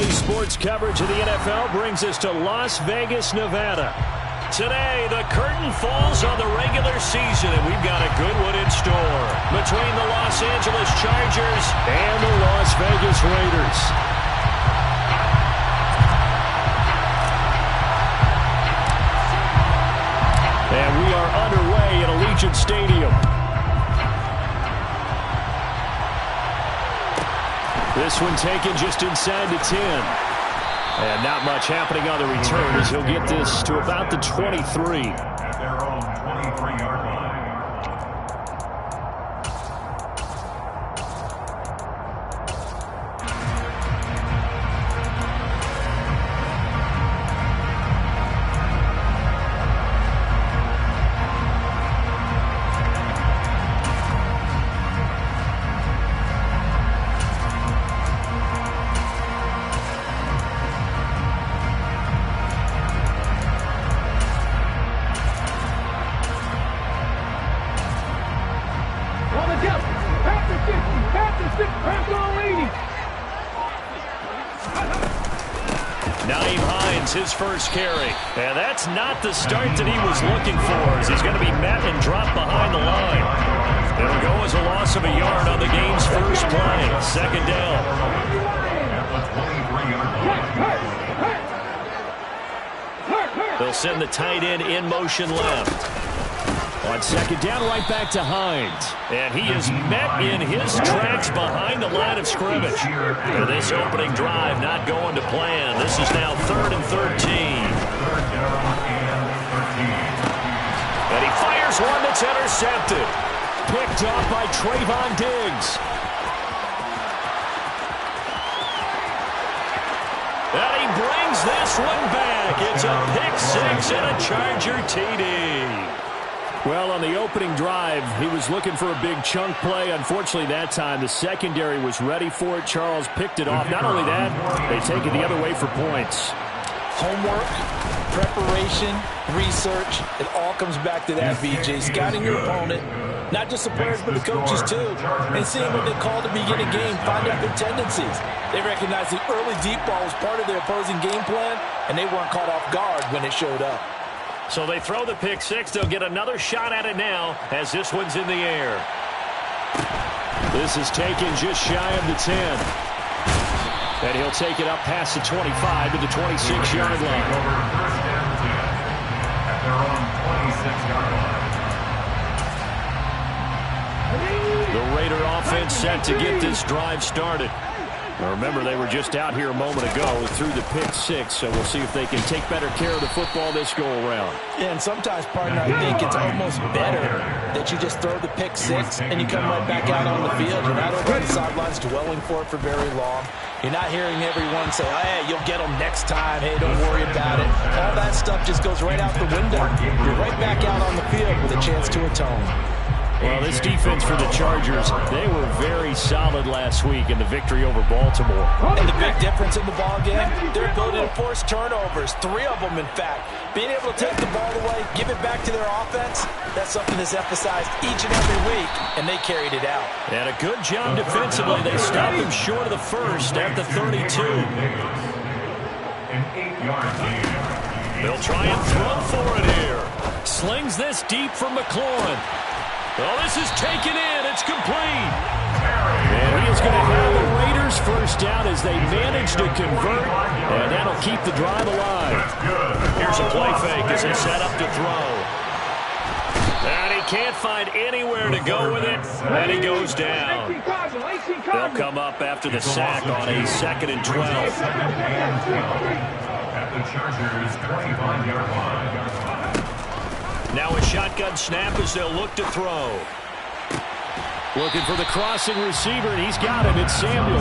Daily sports coverage of the NFL brings us to Las Vegas, Nevada. Today, the curtain falls on the regular season, and we've got a good one in store between the Los Angeles Chargers and the Las Vegas Raiders. And we are underway at Allegiant Stadium. This one taken just inside the 10. And not much happening on the return as he'll get this to about the 23. At their own 23-yard line. His first carry. And that's not the start that he was looking for, as he's going to be met and dropped behind the line. It'll go as a loss of a yard on the game's first play. Second down. They'll send the tight end in motion left. On second down, right back to Hines. And he is met in his tracks behind the line of scrimmage. And this opening drive not going to plan. This is now 3rd and 13. And he fires one that's intercepted. Picked off by Trayvon Diggs. And he brings this one back. It's a pick six and a Charger TD. Well, on the opening drive, he was looking for a big chunk play. Unfortunately, that time, the secondary was ready for it. Charles picked it off. Not only that, they take it the other way for points. Homework, preparation, research, it all comes back to that, VJ. Scouting your opponent, not just the players, but the coaches, too. And seeing what they call to begin a game, find out their tendencies. They recognized the early deep ball was part of their opposing game plan, and they weren't caught off guard when it showed up. So they throw the pick six. They'll get another shot at it now as this one's in the air. This is taken just shy of the 10. And he'll take it up past the 25 to the 26-yard line. At their own 26-yard line. The Raider offense set to get this drive started. Now remember, they were just out here a moment ago through the pick six, so we'll see if they can take better care of the football this go-around. Yeah, and sometimes, partner, I think it's almost better that you just throw the pick six and you come right back out on the field. You're not over on the sidelines dwelling for it for very long. You're not hearing everyone say, oh, hey, you'll get them next time. Hey, don't worry about it. All that stuff just goes right out the window. You're right back out on the field with a chance to atone. Well, this defense for the Chargers, they were very solid last week in the victory over Baltimore. And the big difference in the ball game, their ability to force turnovers, 3 of them, in fact. Being able to take the ball away, give it back to their offense, that's something that's emphasized each and every week, and they carried it out. And a good job defensively. They stopped him short of the first at the 32. An 8-yard gain. They'll try and throw for it here. Slings this deep from McLaurin. Well, this is taken in. It's complete. And he is going to have the Raiders first down as they manage to convert, and that'll keep the drive alive. Here's a play fake as they set up to throw. And he can't find anywhere to go with it, and he goes down. They'll come up after the sack on a 2nd and 12. At the Chargers' 25-yard line. Now a shotgun snap as they'll look to throw. Looking for the crossing receiver, and he's got it. It's Samuel.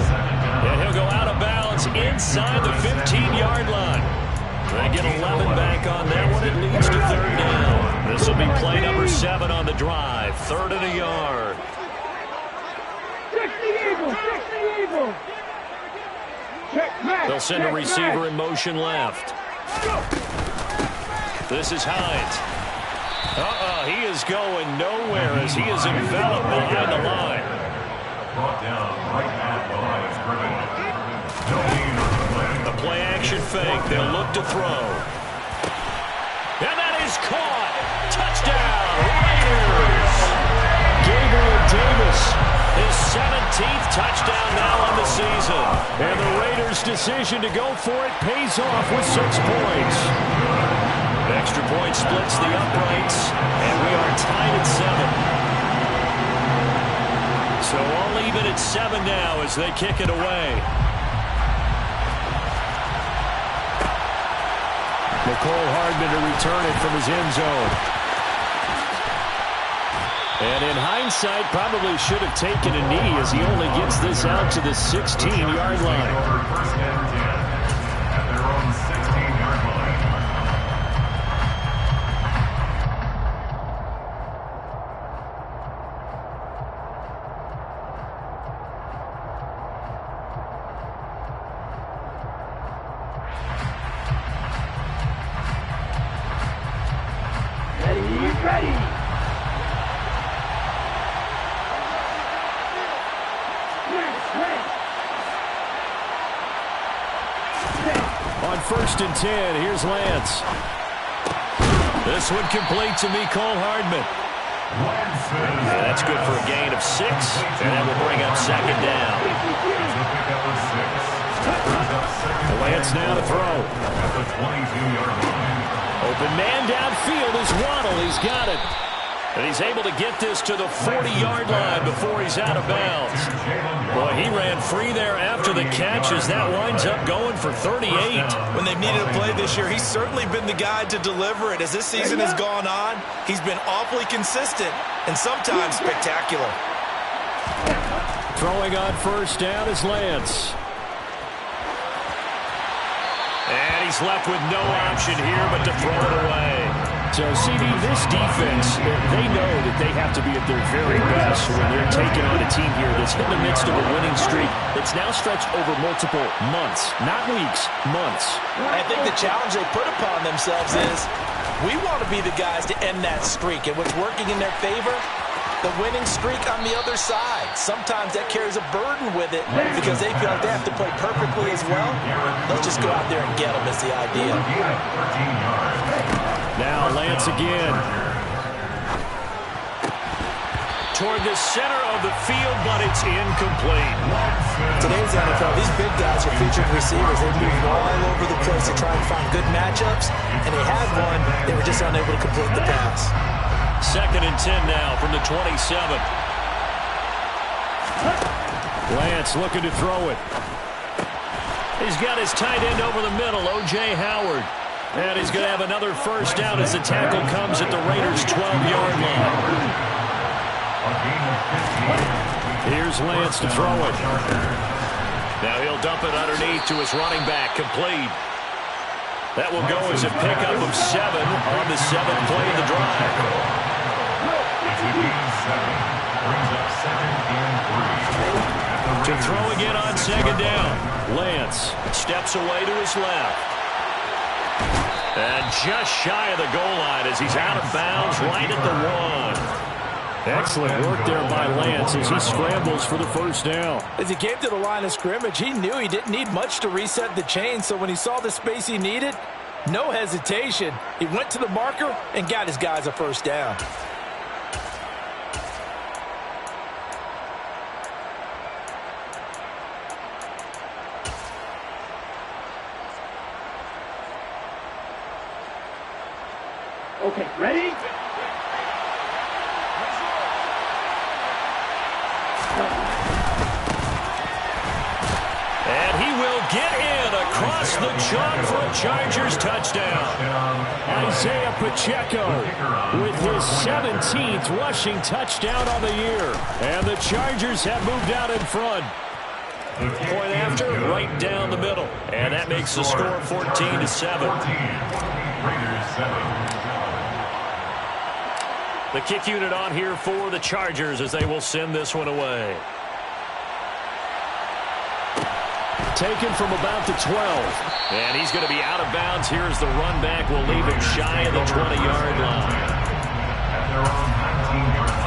And he'll go out of bounds inside the 15-yard line. They get 11 back on that one. It leads to 3rd down. This will be play number 7 on the drive. 3rd and a yard. They'll send a receiver in motion left. This is Hines. He is going nowhere as he is enveloped behind the line. Brought down right at the line of scrimmage. No gain on the play. Play-action fake. They'll look to throw. And that is caught. Touchdown, Raiders. Gabriel Davis, his 17th touchdown now on the season. And the Raiders' decision to go for it pays off with 6 points. Extra point splits the uprights, and we are tied at 7. So all even at 7 now as they kick it away. Nicole Hardman to return it from his end zone. And in hindsight, probably should have taken a knee as he only gets this out to the 16-yard line. First and 10 at their own 16-yard line. Ready. On 1st and 10, here's Lance. This one complete to Nicole Hardman. That's good for a gain of 6, and that will bring up 2nd down. Lance now to throw. At the 22-yard line. Open man downfield is Waddle. He's got it. And he's able to get this to the 40-yard line before he's out of bounds. Boy, he ran free there after the catch as that winds up going for 38. When they've needed a play this year, he's certainly been the guy to deliver it. As this season has gone on, he's been awfully consistent and sometimes spectacular. Throwing on 1st down is Lance. And he's left with no option here but to throw it away. So, CD, this defense, they know that they have to be at their very best when they're taking on a team here that's in the midst of a winning streak that's now stretched over multiple months, not weeks, months. I think the challenge they put upon themselves is we want to be the guys to end that streak. And what's working in their favor? The winning streak on the other side. Sometimes that carries a burden with it because they feel like they have to play perfectly as well. Let's just go out there and get them is the idea. Now Lance again. Toward the center of the field, but it's incomplete. Today's NFL, these big guys are featured receivers. They move all over the place to try and find good matchups, and they had one. They were just unable to complete the pass. 2nd and 10 now from the 27. Lance looking to throw it. He's got his tight end over the middle, O.J. Howard. And he's going to have another 1st down as the tackle comes at the Raiders' 12-yard line. Here's Lance to throw it. Now he'll dump it underneath to his running back, complete. That will go as a pickup of 7 on the 7th play of the drive. To throw again on 2nd down. Lance steps away to his left. And just shy of the goal line as he's out of bounds right at the 1. Excellent work there by Lance as he scrambles for the 1st down. As he came to the line of scrimmage, he knew he didn't need much to reset the chain, so when he saw the space he needed, no hesitation. He went to the marker and got his guys a 1st down. Okay, ready? And he will get in across the chalk for a Chargers touchdown. Isaiah Pacheco with his 17th rushing touchdown on the year. And the Chargers have moved out in front. Point after, right down the middle. And that makes the score 14-7. Raiders 7. The kick unit on here for the Chargers as they will send this one away. Taken from about the 12. And he's going to be out of bounds here as the run back will leave him shy of the 20-yard line. At their own 19-yard line.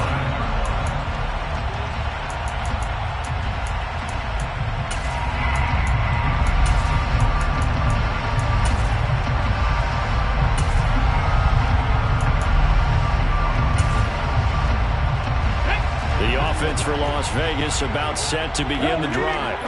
Las Vegas about set to begin the drive.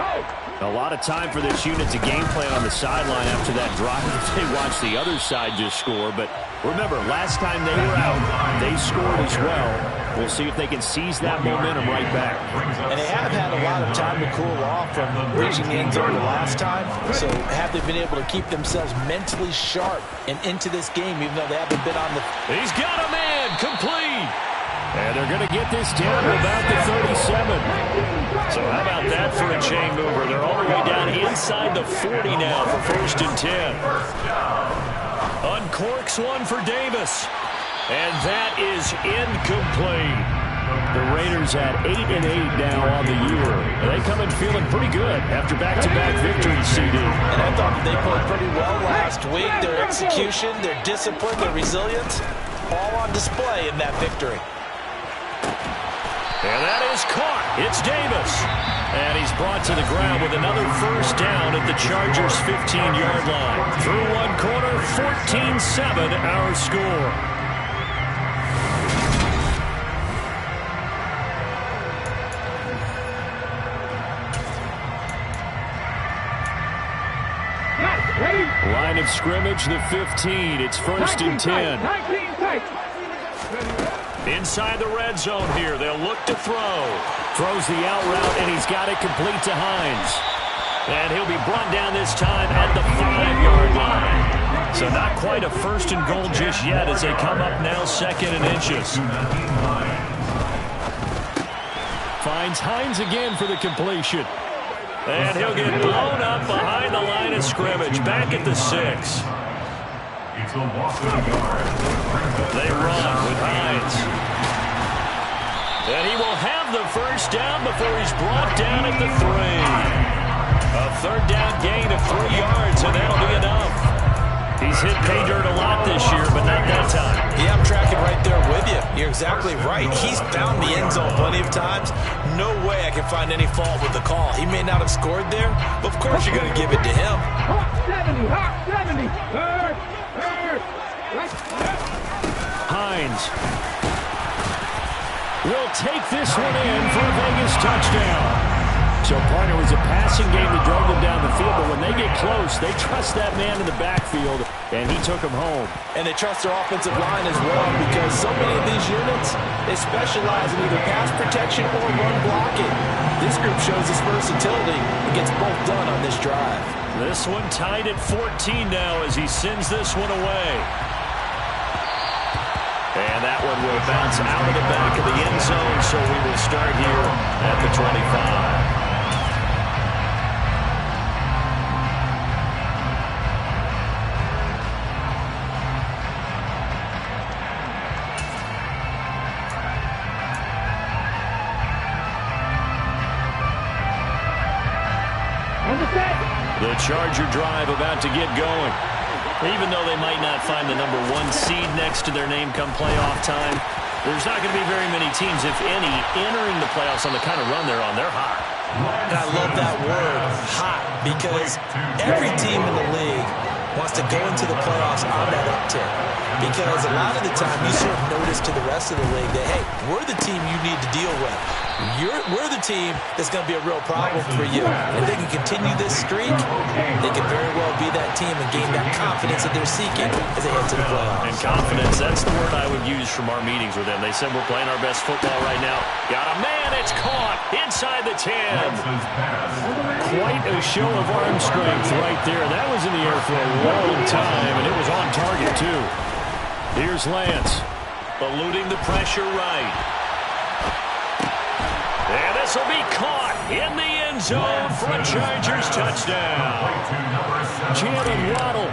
A lot of time for this unit to game plan on the sideline after that drive. They watch the other side just score. But remember, last time they were out, they scored as well. We'll see if they can seize that momentum right back. And they have had a lot of time to cool off from reaching the end zone the last time. So have they been able to keep themselves mentally sharp and into this game, even though they haven't been on the... He's got a man, complete. And they're going to get this down to about the 37. So how about that for a chain mover? They're all the way down inside the 40 now for 1st and 10. Uncorks one for Davis. And that is incomplete. The Raiders at 8-8 now on the year. They come in feeling pretty good after back-to-back victories, CD. And I thought they played pretty well last week. Their execution, their discipline, their resilience, all on display in that victory. And that is caught. It's Davis. And he's brought to the ground with another 1st down at the Chargers' 15-yard line. Through one quarter, 14-7 our score. Line of scrimmage, the 15. It's 1st and 10. Inside the red zone here. They'll look to throw. Throws the out route, and he's got it complete to Hines. And he'll be brought down this time at the 5-yard line. So not quite a 1st and goal just yet as they come up now 2nd and inches. Finds Hines again for the completion. And he'll get blown up behind the line of scrimmage. Back at the 6. They run with Hines. And he will have the 1st down before he's brought down at the 3. A 3rd down gain of 3 yards, and that'll be enough. He's hit pay dirt a lot this year, but not that time. Yeah, I'm tracking right there with you. You're exactly right. He's found the end zone plenty of times. No way I can find any fault with the call. He may not have scored there, but of course you're going to give it to him. Hawk 70, Hawk 70. Hines will take this one in for a Vegas touchdown. So, partner, it was a passing game that drove them down the field, but when they get close, they trust that man in the backfield, and he took them home. And they trust their offensive line as well because so many of these units, they specialize in either pass protection or run blocking. This group shows its versatility and gets both done on this drive. This one tied at 14 now as he sends this one away. And that one will bounce out of the back of the end zone, so we will start here at the 25. The Charger drive about to get going. Even though they might not find the number 1 seed next to their name come playoff time, there's not going to be very many teams, if any, entering the playoffs on the kind of run they're on. They're hot. And I love that word, hot, because every team in the league wants to go into the playoffs on that uptick. Because a lot of the time you sort of notice to the rest of the league that, hey, we're the team you need to deal with. We're the team that's going to be a real problem for you. If they can continue this streak, they can very well be that team and gain that confidence that they're seeking as they head to the playoffs. And confidence, that's the word I would use from our meetings with them. They said we're playing our best football right now. Got a man, it's caught inside the 10. Quite a show of arm strength right there. That was in the air for a long time, and it was on target too. Here's Lance, eluding the pressure right. And this will be caught in the end zone for a Chargers touchdown. Waddle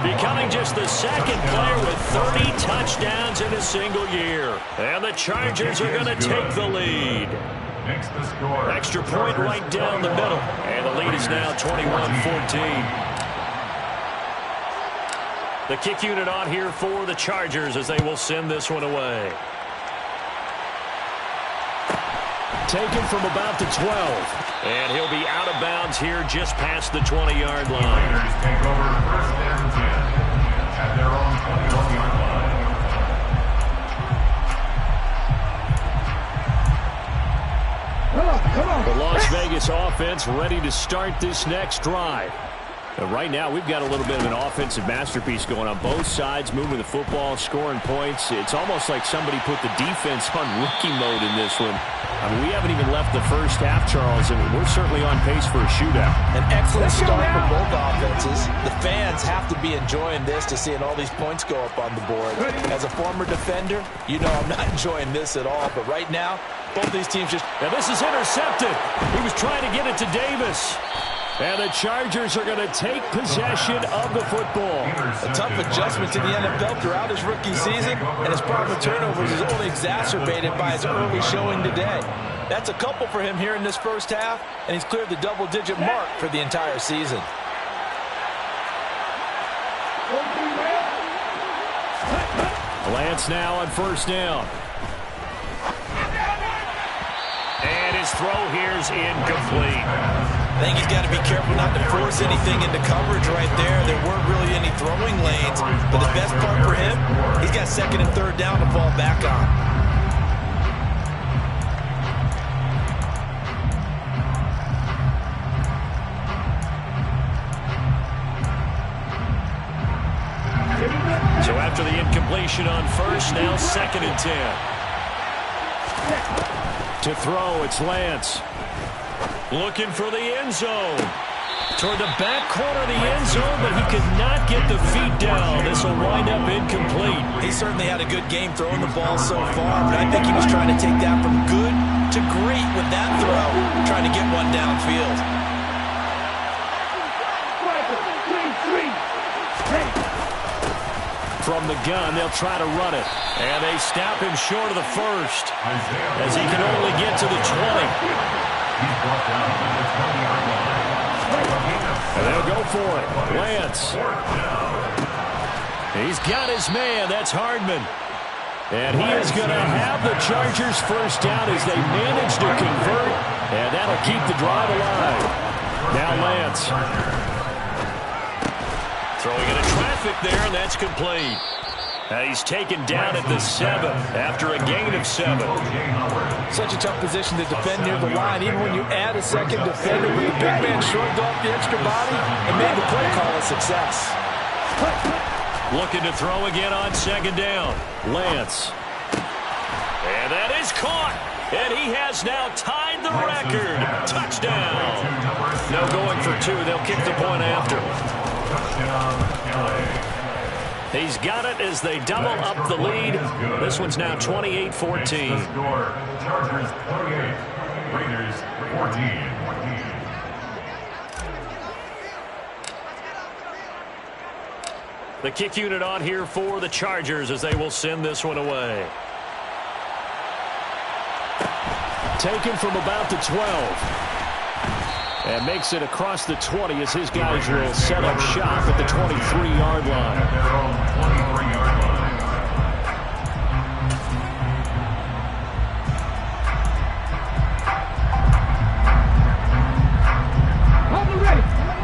becoming just the 2nd player with 30 touchdowns in a single year. And the Chargers are going to take the lead. Extra point right down the middle. And the lead is now 21-14. The kick unit on here for the Chargers as they will send this one away. Taken from about the 12. And he'll be out of bounds here just past the 20-yard line. Raiders take over 1st and 10 at their own 21-yard line. The Las Vegas offense ready to start this next drive. Right now, we've got a little bit of an offensive masterpiece going on both sides, moving the football, scoring points. It's almost like somebody put the defense on rookie mode in this one. I mean, we haven't even left the first half, Charles, and we're certainly on pace for a shootout. An excellent start for both offenses. The fans have to be enjoying this to seeing all these points go up on the board. As a former defender, you know I'm not enjoying this at all. But right now, both these teams just... Now this is intercepted. He was trying to get it to Davis. And the Chargers are going to take possession of the football. A tough adjustment to the NFL throughout his rookie season, and his problem with turnovers is only exacerbated by his early showing today. That's a couple for him here in this first half, and he's cleared the double-digit mark for the entire season. Lance now on first down. And his throw here's incomplete. I think he's got to be careful not to force anything into coverage right there. There weren't really any throwing lanes. But the best part for him, he's got second and third down to fall back on. So after the incompletion on first, now second and 10. To throw, it's Lance. Looking for the end zone. Toward the back corner of the end zone, but he could not get the feet down. This will wind up incomplete. He certainly had a good game throwing the ball so far, but I think he was trying to take that from good to great with that throw, trying to get one downfield. From the gun, they'll try to run it. And they snap him short of the first, as he can only get to the 20. And they'll go for it. Lance. He's got his man. That's Hardman. And he is going to have the Chargers first down as they manage to convert. And that'll keep the drive alive. Now Lance. Throwing into traffic there, and that's complete. He's taken down at the 7 after a gain of 7. Such a tough position to defend near the line. Even when you add a second defender, but the big man shrugged off the extra body and made the play call a success. Looking to throw again on second down. Lance. And that is caught. And he has now tied the record. Touchdown. No going for 2. They'll kick the point after. He's got it as they double up the lead. This one's now 28-14. Chargers 28, Raiders 14. The kick unit on here for the Chargers as they will send this one away. Taken from about the 12. And makes it across the 20 as his guys will set up shop at the 23-yard line.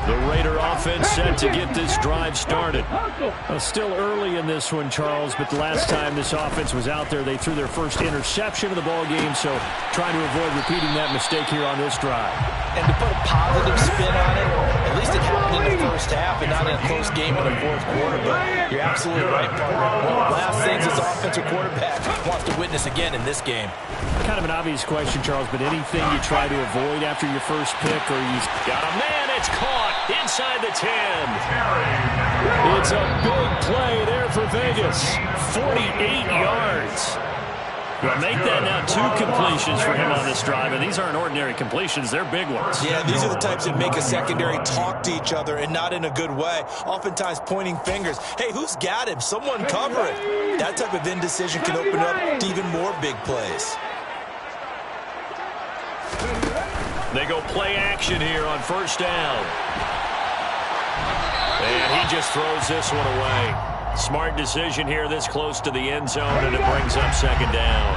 The Raider offense set to get this drive started. Still early in this one, Charles, but the last time this offense was out there, they threw their first interception of the ball game, so trying to avoid repeating that mistake here on this drive. And to put a positive spin on it, at least it happened in the first half and not in a close game in the fourth quarter, but you're absolutely right, partner. One of the last things this offensive quarterback wants to witness again in this game. Kind of an obvious question, Charles, but anything you try to avoid after your first pick, or you got a man, it's caught inside the 10. It's a big play there for Vegas. 48 yards. Well, make that now 2 completions for him on this drive, and these aren't ordinary completions. They're big ones. Yeah, these are the types that make a secondary talk to each other, and not in a good way. Oftentimes pointing fingers. Hey, who's got him? Someone cover it. That type of indecision can open up to even more big plays. They go play action here on first down. And he just throws this one away. Smart decision here this close to the end zone, and it brings up second down.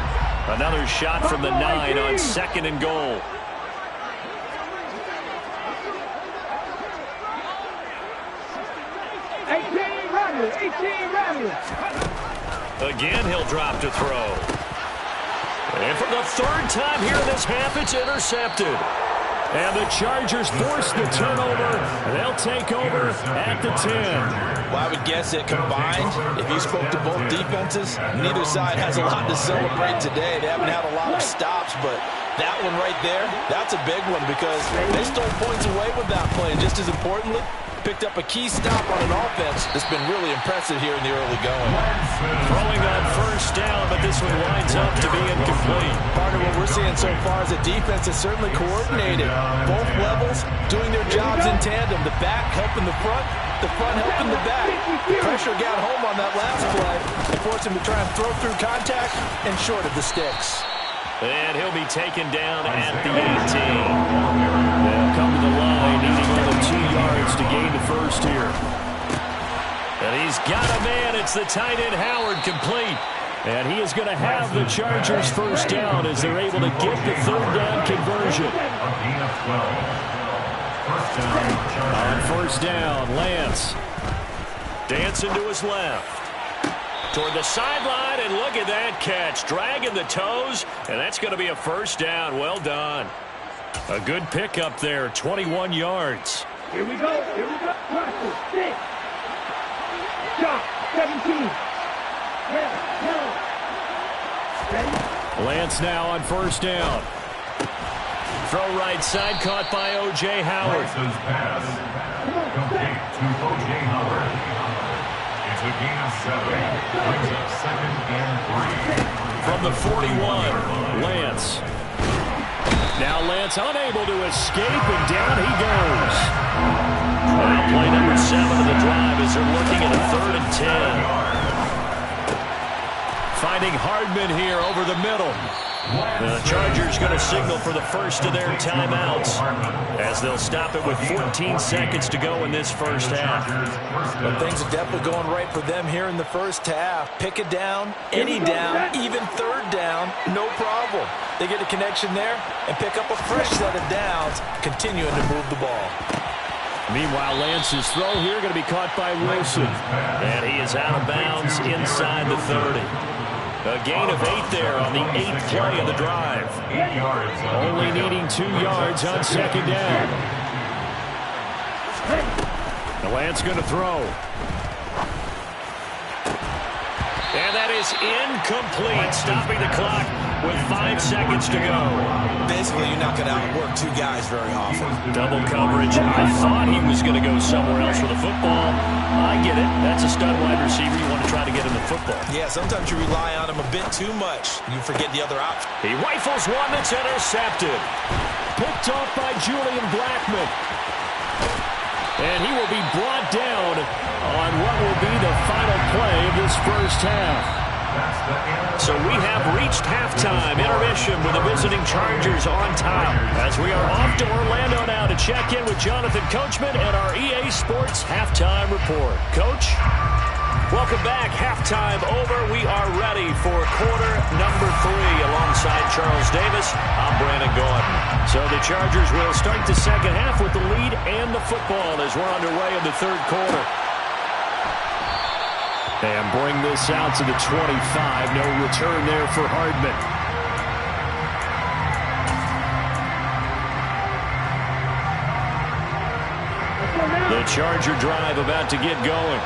Another shot from the 9 on second and goal. Again, he'll drop to throw. And for the third time here in this half, it's intercepted. And the Chargers force the turnover. They'll take over at the 10. Well, I would guess that combined, if you spoke to both defenses, neither side has a lot to celebrate today. They haven't had a lot of stops, but that one right there, that's a big one because they stole points away with that play. And just as importantly, picked up a key stop on an offense that's been really impressive here in the early going. Throwing on first down, but this one winds up to be incomplete. Part of what we're seeing so far is the defense is certainly coordinated. Both levels doing their jobs in tandem. The back helping the front helping the back. The pressure got home on that last play and forced him to try and throw through contact and short of the sticks. And he'll be taken down at the 18. They'll come to the line, needing only 2 yards to gain the first here. And he's got a man. It's the tight end Howard, complete. And he is going to have the Chargers first down as they're able to get the third down conversion. On first down, Lance. Dancing to his left. Toward the sideline, and look at that catch. Dragging the toes, and that's going to be a first down. Well done. A good pickup there, 21 yards. Here we go. Practice. 6. Shot. 17. Lance now on first down. Throw right side, caught by O.J. Howard. Pass. Complete to O.J. Howard. It's a gain of 7. Brings up 2nd and 3. From the 41, Lance. Now Lance unable to escape, and down he goes. Now play number 7 of the drive as they're looking at a 3rd and 10. Finding Hardman here over the middle. The Chargers going to signal for the first of their timeouts as they'll stop it with 14 seconds to go in this first half. But things are definitely going right for them here in the first half. Pick it down, any down, even third down, no problem. They get a connection there and pick up a fresh set of downs, continuing to move the ball. Meanwhile, Lance's throw here going to be caught by Wilson. And he is out of bounds inside the 30. A gain of 8 there on the 8th play of the drive. 8 yards. Only needing 2 yards on second down. The Lance going to throw. And that is incomplete, stopping the clock with 5 seconds to go. Basically, you're not going to outwork 2 guys very often. Double coverage. I thought he was going to go somewhere else for the football. I get it. That's a stud wide receiver. You want to try to get him the football. Yeah, sometimes you rely on him a bit too much. You forget the other option. He rifles one that's intercepted. Picked off by Julian Blackmon. And he will be brought down on what will be the final play of this first half. So we have reached halftime, intermission with the visiting Chargers on top. As we are off to Orlando now to check in with Jonathan Coachman and our EA Sports Halftime Report. Coach, welcome back. Halftime over. We are ready for quarter number 3 alongside Charles Davis. I'm Brandon Gordon. So the Chargers will start the second half with the lead and the football as we're underway in the third quarter. And bring this out to the 25. No return there for Hardman. The Charger drive about to get going.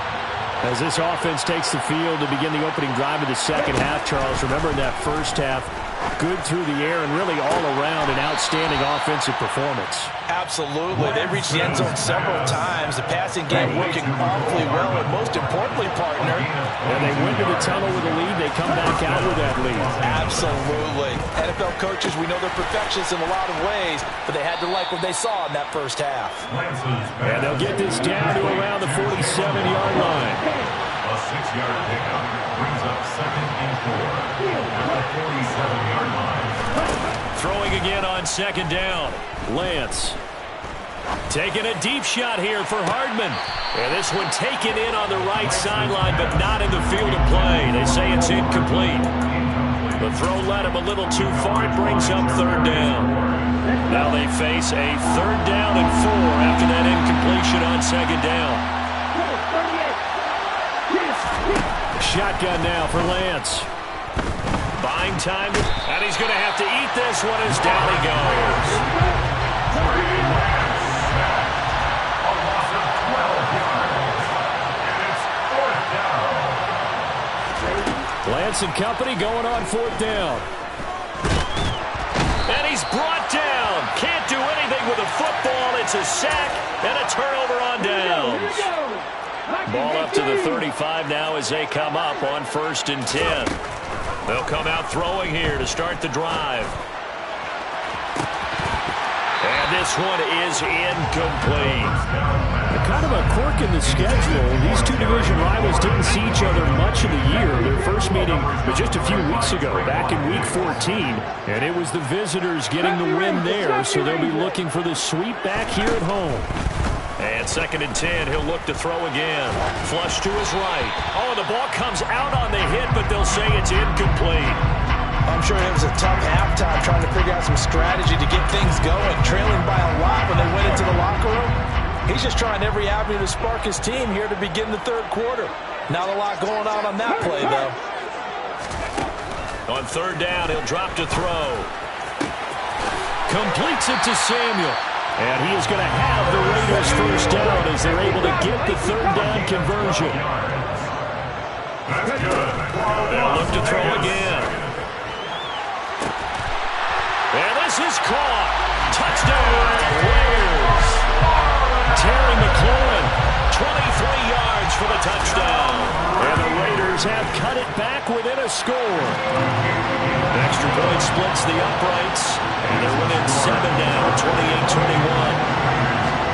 As this offense takes the field to begin the opening drive of the second half, Charles, remember in that first half, good through the air and really all around an outstanding offensive performance. Absolutely. They reached the end zone several times. The passing game working awfully well, and most importantly, partner. And they went to the tunnel with a lead. They come back out with that lead. Absolutely. NFL coaches, we know they're perfectionists in a lot of ways, but they had to like what they saw in that first half. And they'll get this down to around the 47-yard line. A 6-yard pickup brings up 2nd and 4 at the 47-yard line. Throwing again on second down. Lance taking a deep shot here for Hardman. And this one taken in on the right sideline, but not in the field of play. They say it's incomplete. The throw led him a little too far. It brings up third down. Now they face a 3rd down and 4 after that incompletion on second down. Shotgun now for Lance. By Buying time, and he's going to have to eat this one as down he goes. A loss of 12 yards. And it's fourth down. Lance and company going on fourth down. And he's brought down. Can't do anything with a football. It's a sack and a turnover on downs. Ball up to the 35 now as they come up on 1st and 10. They'll come out throwing here to start the drive. And this one is incomplete. Kind of a quirk in the schedule. These two division rivals didn't see each other much of the year. Their first meeting was just a few weeks ago, back in Week 14. And it was the visitors getting the win there, so they'll be looking for the sweep back here at home. And 2nd and 10, he'll look to throw again. Flush to his right. Oh, the ball comes out on the hit, but they'll say it's incomplete. I'm sure it was a tough halftime trying to figure out some strategy to get things going. Trailing by a lot when they went into the locker room. He's just trying every avenue to spark his team here to begin the 3rd quarter. Not a lot going on that play, though. On 3rd down, he'll drop to throw. Completes it to Samuel. And he is going to have the Raiders first down as they're able to get the 3rd down conversion. That's good. They'll look to throw again. And this is caught. Touchdown, Raiders. Terry McLaurin, 23 yards for the touchdown. And the Raiders have cut it back within a score. Extra point splits the uprights. And they're within 7 now, 28-21.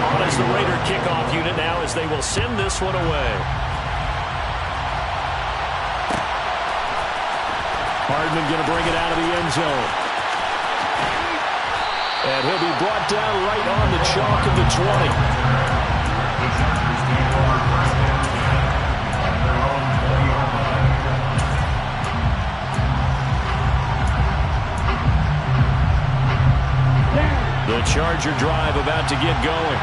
On as the Raider kickoff unit now as they will send this one away. Hardman going to bring it out of the end zone. And he'll be brought down right on the chalk of the 20. The Chargers take over first and 10 at their own 20-yard line. The Charger drive about to get going.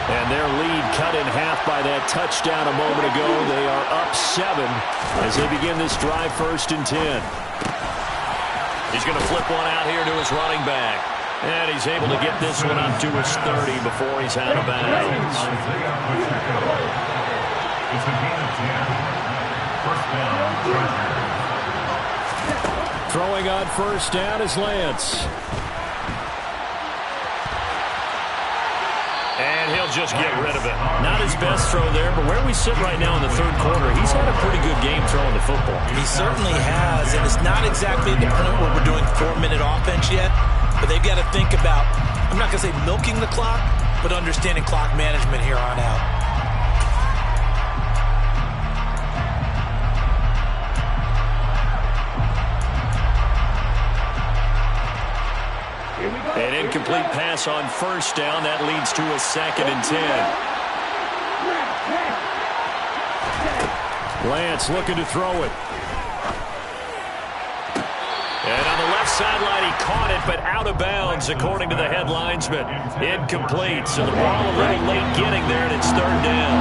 And their lead cut in half by that touchdown a moment ago. They are up 7 as they begin this drive 1st and 10. He's going to flip one out here to his running back. And he's able to get this one up to his 30 before he's out of bounds. It's a gain of 10. First down, Chargers. Throwing on 1st down is Lance. And he'll just get rid of it. Not his best throw there, but where we sit right now in the 3rd quarter, he's had a pretty good game throwing the football. He certainly has, and it's not exactly at the point where we're doing 4-minute offense yet, but they've got to think about, I'm not going to say milking the clock, but understanding clock management here on out. An incomplete pass on 1st down. That leads to a 2nd and 10. Lance looking to throw it. And on the left sideline, he caught it, but out of bounds, according to the head linesman. Incomplete. So the ball a little late getting there, and it's 3rd down.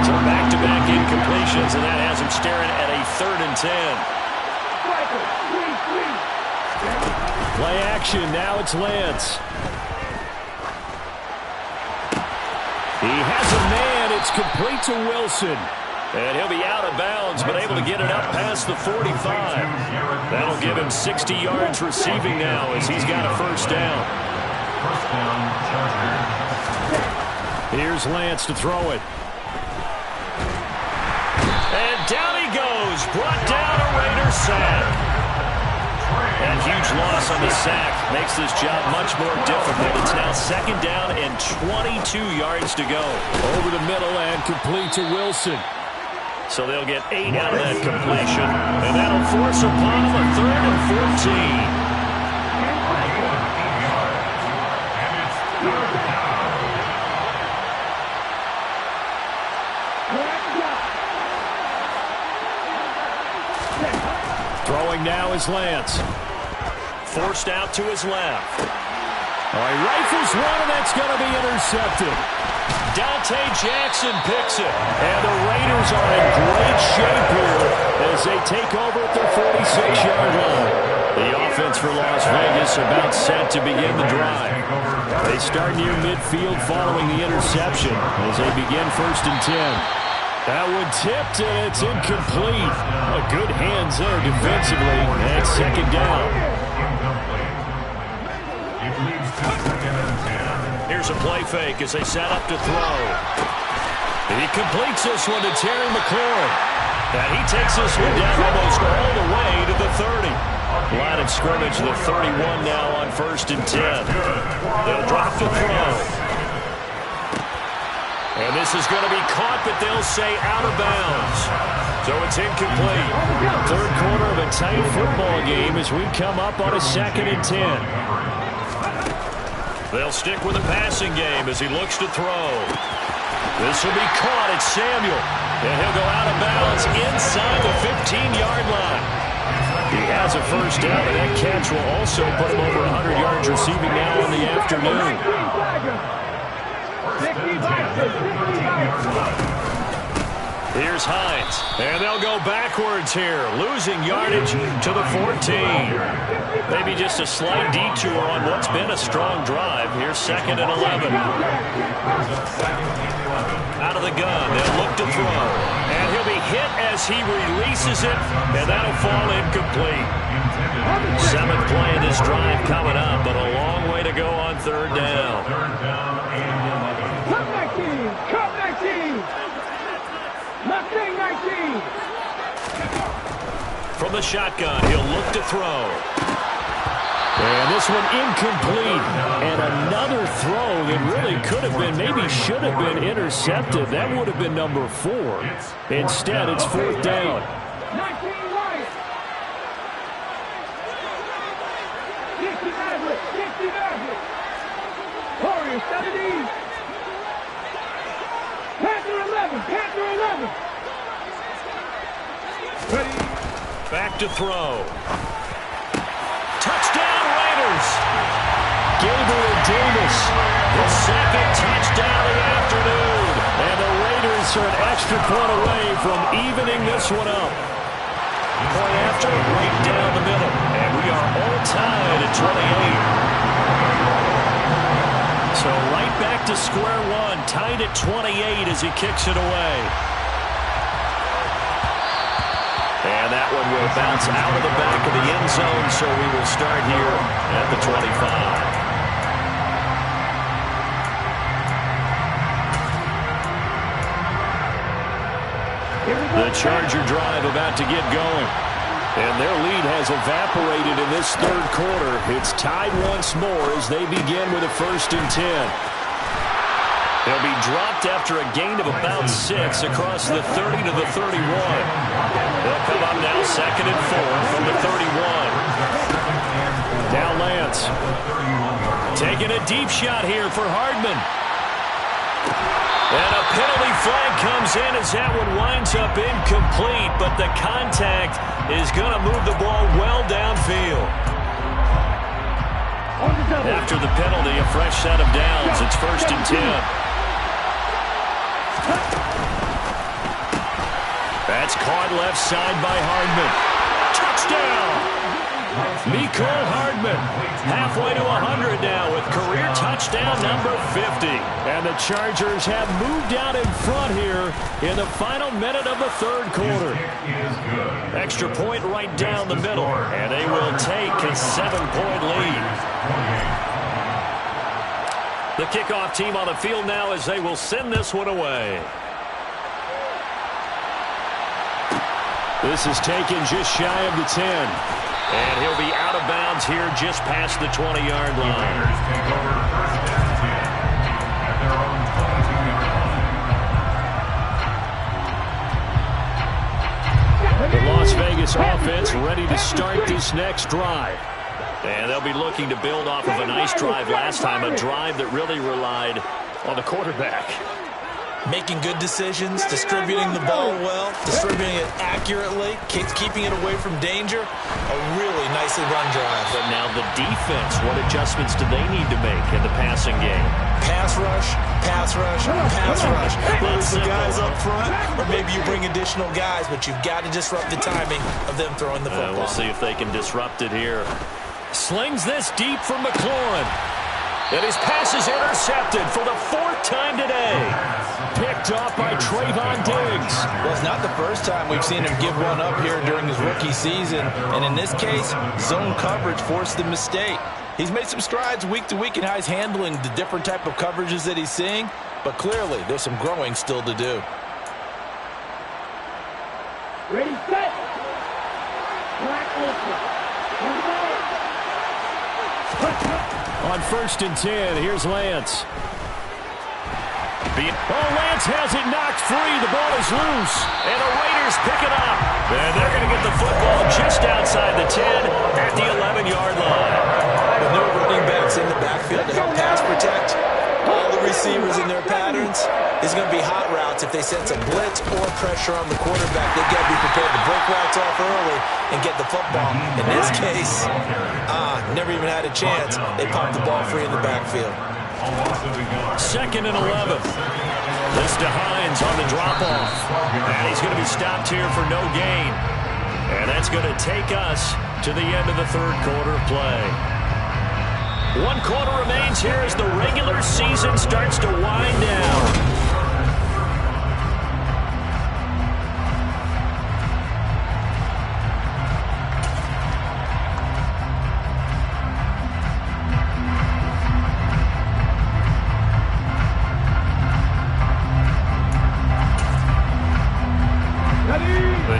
So back-to-back incompletions, and that has him staring at a 3rd and 10. Play action. Now it's Lance. He has a man. It's complete to Wilson. And he'll be out of bounds, but able to get it up past the 45. That'll give him 60 yards receiving now as he's got a 1st down. First down, Chargers. Here's Lance to throw it. And down he goes. Brought down a Raider sack. That huge loss on the sack makes this job much more difficult. It's now 2nd down and 22 yards to go. Over the middle and complete to Wilson. So they'll get 8 out of that completion. And that'll force upon him a 3rd and 14. And it's 3rd down. Throwing now is Lance. Forced out to his left. All right, rifles one, and that's going to be intercepted. Dante Jackson picks it. And the Raiders are in great shape here as they take over at their 46-yard line. The offense for Las Vegas about set to begin the drive. They start near midfield following the interception as they begin 1st and 10. That one tipped, and it's incomplete. Good hands there defensively. And 2nd down. Here's a play fake as they set up to throw. He completes this one to Terry McLaurin. And he takes this one down almost all the way to the 30. Line of scrimmage, the 31 now on 1st and 10. They'll drop to throw. And this is going to be caught, but they'll say out of bounds. So it's incomplete. 3rd quarter of a tight football game as we come up on a 2nd and 10. They'll stick with the passing game as he looks to throw. This will be caught. It's Samuel. And he'll go out of bounds inside the 15-yard line. He has a 1st down, and that catch will also put him over 100 yards receiving now in the afternoon. Here's Hines, and they'll go backwards here, losing yardage to the 14. Maybe just a slight detour on what's been a strong drive. Here's 2nd and 11. Out of the gun, they'll look to throw, and he'll be hit as he releases it, and that'll fall incomplete. 7th play of this drive coming up, but a long way to go on 3rd down. Cut 19! Cut 19! Mustang 19! From the shotgun, he'll look to throw. And this one incomplete. And another throw that really could have been, maybe should have been intercepted. That would have been number 4. Instead, it's 4th down. 19 right! 60 Maverick! 60 Maverick! Warrior 70! Panther 11! Panther 11! Ready. Back to throw. Touchdown Raiders! Gabriel Davis. The 2nd touchdown of the afternoon. And the Raiders are an extra point away from evening this one up. Point after, right down the middle. And we are all tied at 28. So right back to square one, tied at 28 as he kicks it away. And that one will bounce out of the back of the end zone, so we will start here at the 25. The Charger drive about to get going. And their lead has evaporated in this 3rd quarter. It's tied once more as they begin with a 1st and 10. They'll be dropped after a gain of about 6 across the 30 to the 31. They'll come up now 2nd and 4 from the 31. Now Lance. Taking a deep shot here for Hardman. And a penalty flag comes in as that one winds up incomplete, but the contact is going to move the ball well downfield. After the penalty, a fresh set of downs. It's 1st and 10. That's caught left side by Hardman. Touchdown! Mecole Hardman, halfway to 100 now with career touchdown number 50. And the Chargers have moved out in front here in the final minute of the 3rd quarter. Extra point right down the middle, and they will take a 7-point lead. The kickoff team on the field now as they will send this one away. This is taken just shy of the 10. And he'll be out of bounds here just past the 20-yard line. The Las Vegas offense ready to start this next drive. And they'll be looking to build off of a nice drive last time, a drive that really relied on the quarterback. making good decisions, distributing the ball well, distributing it accurately, keeping it away from danger. A really nicely run drive. But now the defense, what adjustments do they need to make in the passing game? Pass rush, pass rush, pass rush. Whether it's the guys up front or maybe you bring additional guys, but you've got to disrupt the timing of them throwing the football. We'll see if they can disrupt it here. Slings this deep for McLaurin. And his pass is intercepted for the 4th time today. Picked off by Trayvon Diggs. Well, it's not the first time we've seen him give one up here during his rookie season. And in this case, zone coverage forced the mistake. He's made some strides week to week in how he's handling the different type of coverages that he's seeing. But clearly, there's some growing still to do. Ready, set. Black ultra. On 1st and 10, here's Lance. Lance has it knocked free. The ball is loose. And the Raiders pick it up. And they're going to get the football just outside the 10 at the 11-yard line. With no running backs in the backfield to help pass protect, all the receivers in their patterns, it's going to be hot routes. If they sense a blitz or pressure on the quarterback, they've got to be prepared to break routes off early and get the football. In this case, never even had a chance. They popped the ball free in the backfield. 2nd and 11. This to Hines on the drop-off. And he's going to be stopped here for no gain. And that's going to take us to the end of the 3rd quarter of play. 1 quarter remains here as the regular season starts to wind down.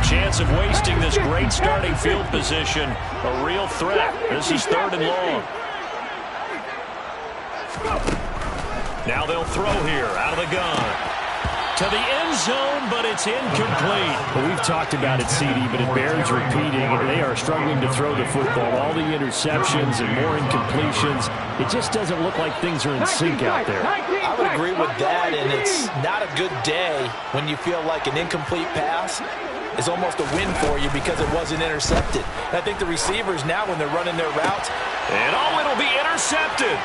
Chance of wasting this great starting field position. A real threat. This is 3rd and long. Now they'll throw here out of the gun. To the end zone, but it's incomplete. Well, we've talked about it, CD, but it bears repeating. They are struggling to throw the football. All the interceptions and more incompletions. It just doesn't look like things are in sync out there. I would agree with that, and it's not a good day when you feel like an incomplete pass is almost a win for you because it wasn't intercepted. And I think the receivers now, when they're running their routes, and it'll be intercepted.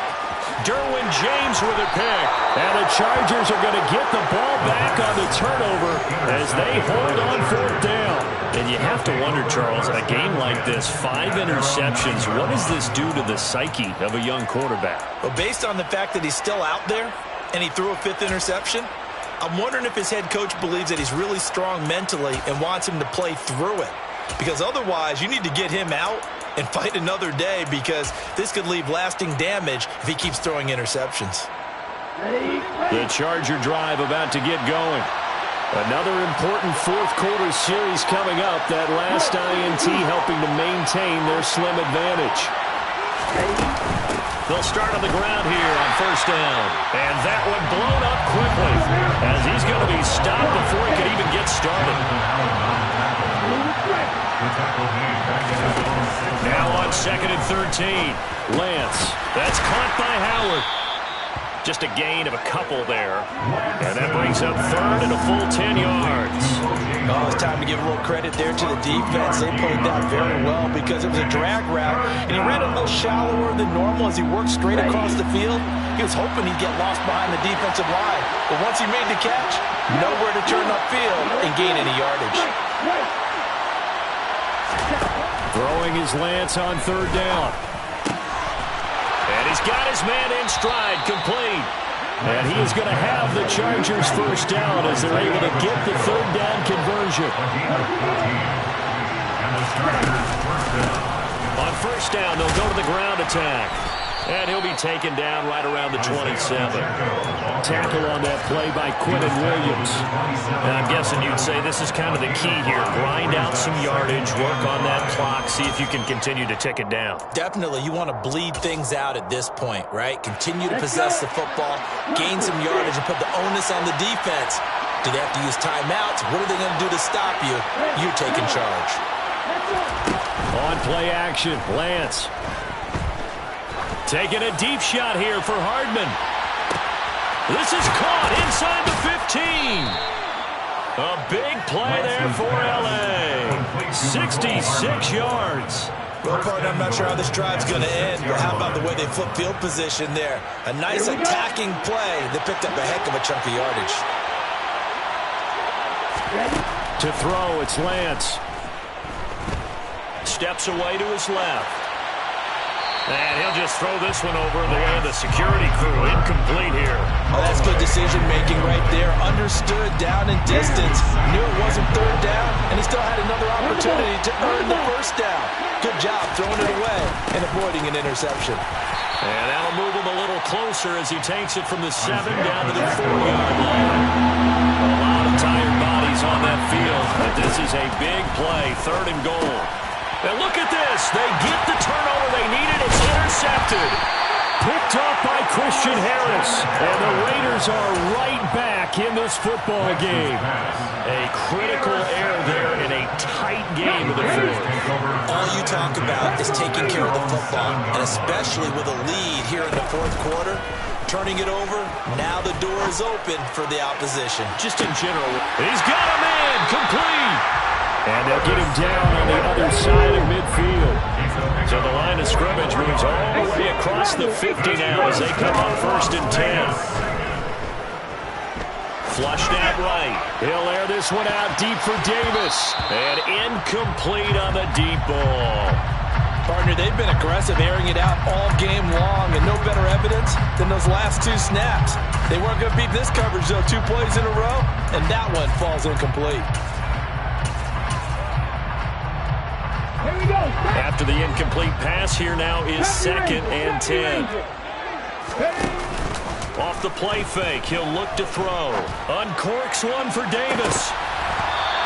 Derwin James with a pick. And the Chargers are going to get the ball back on the turnover as they hold on 4th down. And you have to wonder, Charles, a game like this, 5 interceptions, what does this do to the psyche of a young quarterback? Well, based on the fact that he's still out there and he threw a 5th interception, I'm wondering if his head coach believes that he's really strong mentally and wants him to play through it. Because otherwise, you need to get him out and fight another day because this could leave lasting damage if he keeps throwing interceptions. The Charger drive about to get going. Another important 4th quarter series coming up. That last INT helping to maintain their slim advantage. They'll start on the ground here on 1st down. And that one blown up quickly as he's going to be stopped before he could even get started. Now on 2nd and 13. Lance. That's caught by Howard. Just a gain of a couple there. And that brings up 3rd and a full 10 yards. Oh, it's time to give a little credit there to the defense. They played that very well because it was a drag route, and he ran a little shallower than normal as he worked straight across the field. He was hoping he'd get lost behind the defensive line. But once he made the catch, nowhere to turn upfield and gain any yardage. Throwing his Lance on 3rd down. And he's got his man in stride, complete. And he is going to have the Chargers 1st down as they're able to get the 3rd down conversion. On 1st down, they'll go to the ground attack. And he'll be taken down right around the 27. Tackle on that play by Quinton Williams. And I'm guessing you'd say this is kind of the key here. Grind out some yardage, work on that clock, see if you can continue to tick it down. Definitely, you want to bleed things out at this point, right? Continue to possess the football, gain some yardage, and put the onus on the defense. Do they have to use timeouts? What are they going to do to stop you? You're taking charge. On play action, Lance. Taking a deep shot here for Hardman. This is caught inside the 15. A big play there for L.A. 66 yards. Well, partner, I'm not sure how this drive's going to end, but how about the way they flip field position there? A nice attacking play that picked up a heck of a chunk of yardage. To throw, it's Lance. Steps away to his left. And he'll just throw this one over in the way of the security crew. Incomplete here. Oh, that's good decision-making right there. Understood down and distance. Knew it wasn't third down, and he still had another opportunity to earn the first down. Good job throwing it away and avoiding an interception. And that'll move him a little closer as he takes it from the 7 down to the 4-yard line. A lot of tired bodies on that field, but this is a big play, 3rd and goal. And look at this. They get the turnover they needed. It's intercepted. Picked off by Christian Harris. And the Raiders are right back in this football game. A critical error there in a tight game of the fourth. All you talk about is taking care of the football, and especially with a lead here in the 4th quarter. Turning it over, now the door is open for the opposition. Just in general, he's got a man complete. And they'll get him down on the other side of midfield. So the line of scrimmage moves all the way across the 50 now as they come up 1st and 10. Flushed out right. He'll air this one out deep for Davis. And incomplete on the deep ball. Partner, they've been aggressive, airing it out all game long, and no better evidence than those last 2 snaps. They weren't going to beat this coverage, though. 2 plays in a row, and that one falls incomplete. After the incomplete pass, here now is 2nd and 10. Off the play fake, he'll look to throw. Uncorks one for Davis.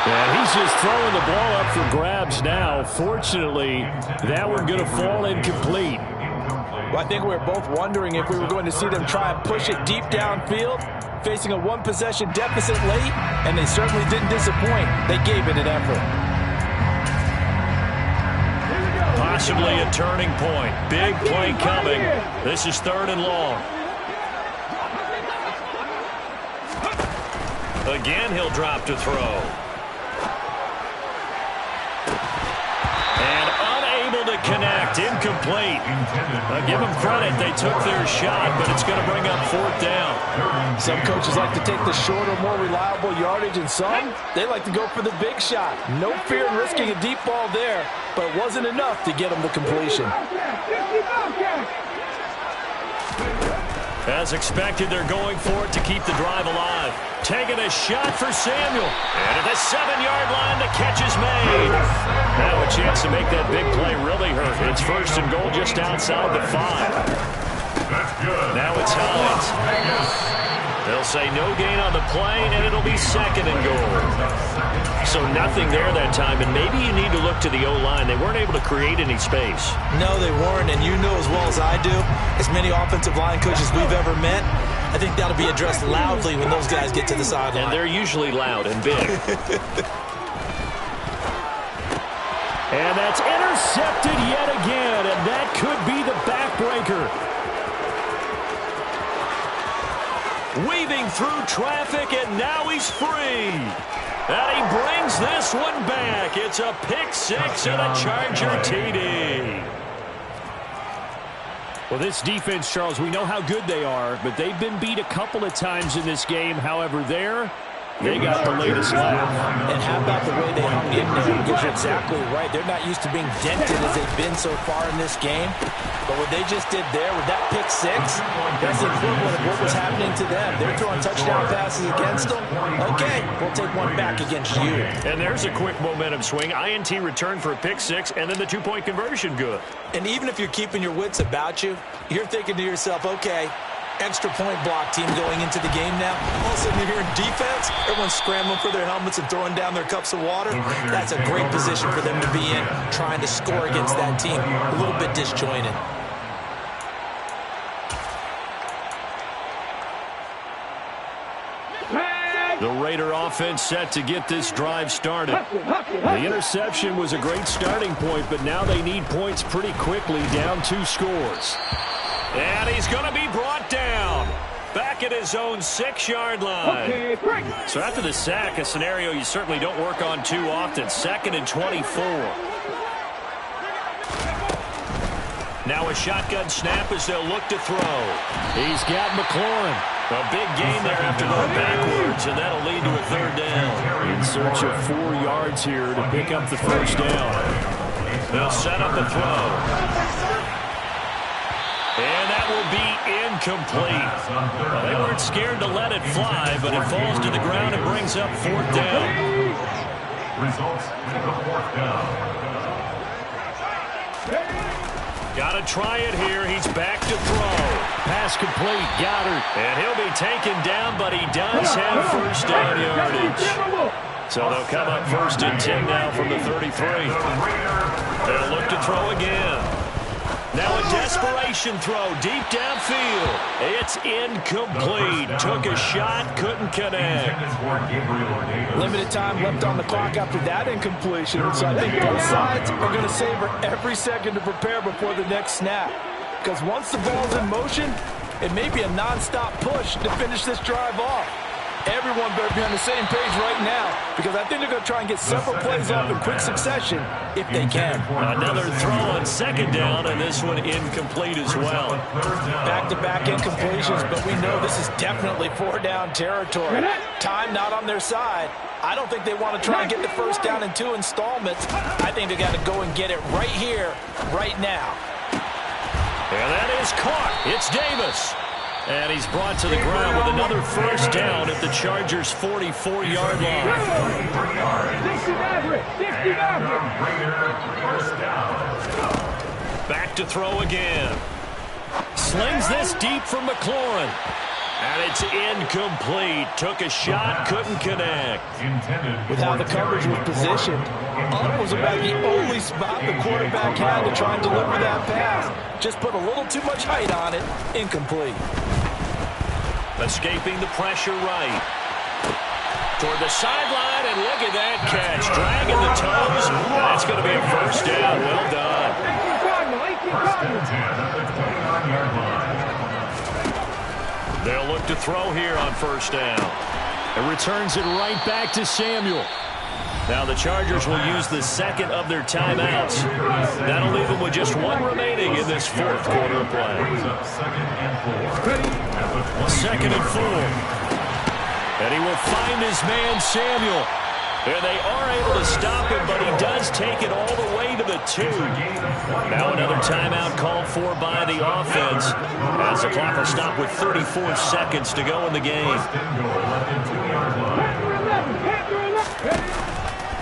And he's just throwing the ball up for grabs now. Fortunately, that one going to fall incomplete. Well, I think we were both wondering if we were going to see them try and push it deep downfield, facing a 1-possession deficit late, and they certainly didn't disappoint. They gave it an effort. Possibly a turning point. Big play coming. This is 3rd and long. Again, he'll drop to throw. And unable to connect. Incomplete. I'll give them credit. They took their shot, but it's going to bring up 4th down. Some coaches like to take the shorter, more reliable yardage, and some, they like to go for the big shot. No fear in risking a deep ball there, but it wasn't enough to get them to completion. As expected, they're going for it to keep the drive alive. Taking a shot for Samuel. And at the 7-yard line, the catch is made. Now a chance to make that big play really hurt. It's 1st and goal just outside the 5. Now it's Hines. They'll say no gain on the play, and it'll be 2nd and goal. So nothing there that time, and maybe you need to look to the O-line. They weren't able to create any space. No, they weren't, and you know as well as I do, as many offensive line coaches we've ever met, I think that'll be addressed loudly when those guys get to the sideline. And they're usually loud and big. And that's intercepted yet again, and that could be the backbreaker. Weaving through traffic, and now he's free. And he brings this one back. It's a pick 6 and a Charger TD. Well, this defense, Charles, we know how good they are, but they've been beat a couple of times in this game. However, they got the latest laugh. And how about the way they hung in there? Because you're exactly right. They're not used to being dented as they've been so far in this game. But what they just did there with that pick 6, that's the equivalent of what was happening to them. They're throwing touchdown passes against them. Okay, we'll take one back against you. And there's a quick momentum swing. INT return for a pick 6, and then the 2-point conversion good. And even if you're keeping your wits about you, you're thinking to yourself, okay, extra point block team going into the game now. All of a sudden you're hearing defense. Everyone's scrambling for their helmets and throwing down their cups of water. That's a great position for them to be in, trying to score against that team. A little bit disjointed. The Raider offense set to get this drive started. The interception was a great starting point, but now they need points pretty quickly, down 2 scores. And he's going to be brought down. back at his own 6-yard line. So after the sack, a scenario you certainly don't work on too often. 2nd and 24. Now a shotgun snap as they'll look to throw. He's got McLaurin. A big gain there after going backwards, and that'll lead to a 3rd down. In search of 4 yards here to pick up the 1st down. They'll set up the throw. And that will be incomplete. Well, they weren't scared to let it fly, but it falls to the ground and brings up 4th down. Results in the 4th down. Got to try it here. He's back to throw. Pass complete. Goddard. And he'll be taken down, but he does have 1st down yardage. So they'll come up 1st and 10 now from the 33. They'll look to throw again. Now a desperation throw deep downfield. It's incomplete. Took a shot, couldn't connect. Limited time left on the clock after that incompletion. So I think both sides are going to savor every second to prepare before the next snap. Because once the ball's in motion, it may be a non-stop push to finish this drive off. Everyone better be on the same page right now, because I think they're going to try and get several plays off in quick succession if they can. Another throw on 2nd down, and this one incomplete as well. Back-to-back incompletions, but we know this is definitely 4-down territory. Time not on their side. I don't think they want to try and get the 1st down in 2 installments. I think they got to go and get it right here, right now. And that is caught. It's Davis. And he's brought to the ground with another 1st down at the Chargers' 44-yard line. Back to throw again. Slings this deep from McLaurin. And it's incomplete. Took a shot, couldn't connect. With how the coverage was positioned, up was about the only spot the quarterback had to try and deliver that pass. Just put a little too much height on it. Incomplete. Escaping the pressure right. Toward the sideline, and look at that catch. Dragging the toes. And that's going to be a 1st down. Well done. 1st and 10 at the 29-yard line. They'll look to throw here on 1st down. It returns it right back to Samuel. Now the Chargers will use the 2nd of their timeouts. That'll leave them with just 1 remaining in this 4th quarter of play. 2nd and 4. And he will find his man Samuel. And they are able to stop him, but he does take it all the way to the 2. Now another timeout called for by the offense, as the clock will stop with 34 seconds to go in the game.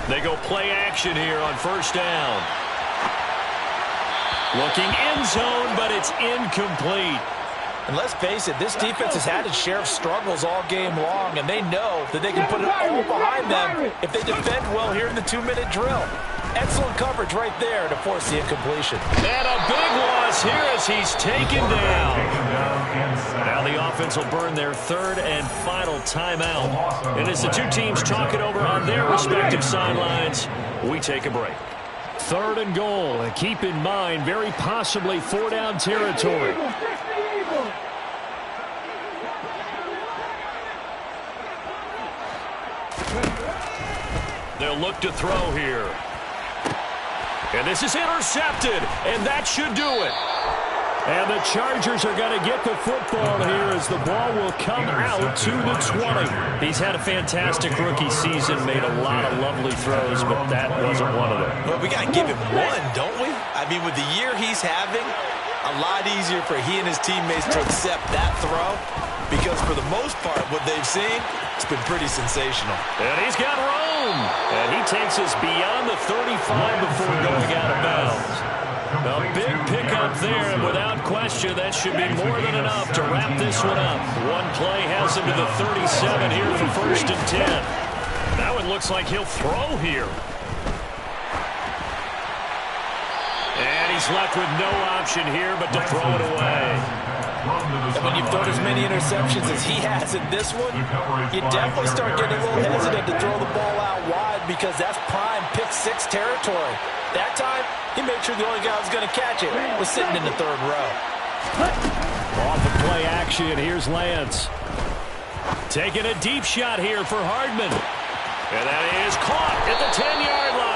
They go play action here on 1st down. Looking end zone, but it's incomplete. And let's face it, this defense has had its share of struggles all game long, and they know that they can put it all behind them if they defend well here in the 2-minute drill. Excellent coverage right there to force the incompletion. And a big loss here as he's taken down. Now the offense will burn their 3rd and final timeout. And as the 2 teams talk it over on their respective sidelines, we take a break. 3rd and goal, and keep in mind, very possibly 4-down territory. They'll look to throw here. And this is intercepted, and that should do it. And the Chargers are going to get the football here as the ball will come out to the 20. He's had a fantastic rookie season, made a lot of lovely throws, but that wasn't one of them. Well, we got to give him one, don't we? I mean, with the year he's having, a lot easier for he and his teammates to accept that throw, because for the most part, what they've seen, it's been pretty sensational. And he's got room. And he takes us beyond the 35 before going out of bounds. A big pickup there, and without question, that should be more than enough to wrap this one up. One play has him to the 37 here for 1st and 10. That one looks like he'll throw here. And he's left with no option here but to throw it away. And when you've thrown as many interceptions as he has in this one, you definitely start getting a little hesitant to throw the ball out wide, because that's prime pick-6 territory. That time, he made sure the only guy who was going to catch it was sitting in the 3rd row. Off of play action, here's Lance. Taking a deep shot here for Hardman. And that is caught at the 10-yard line.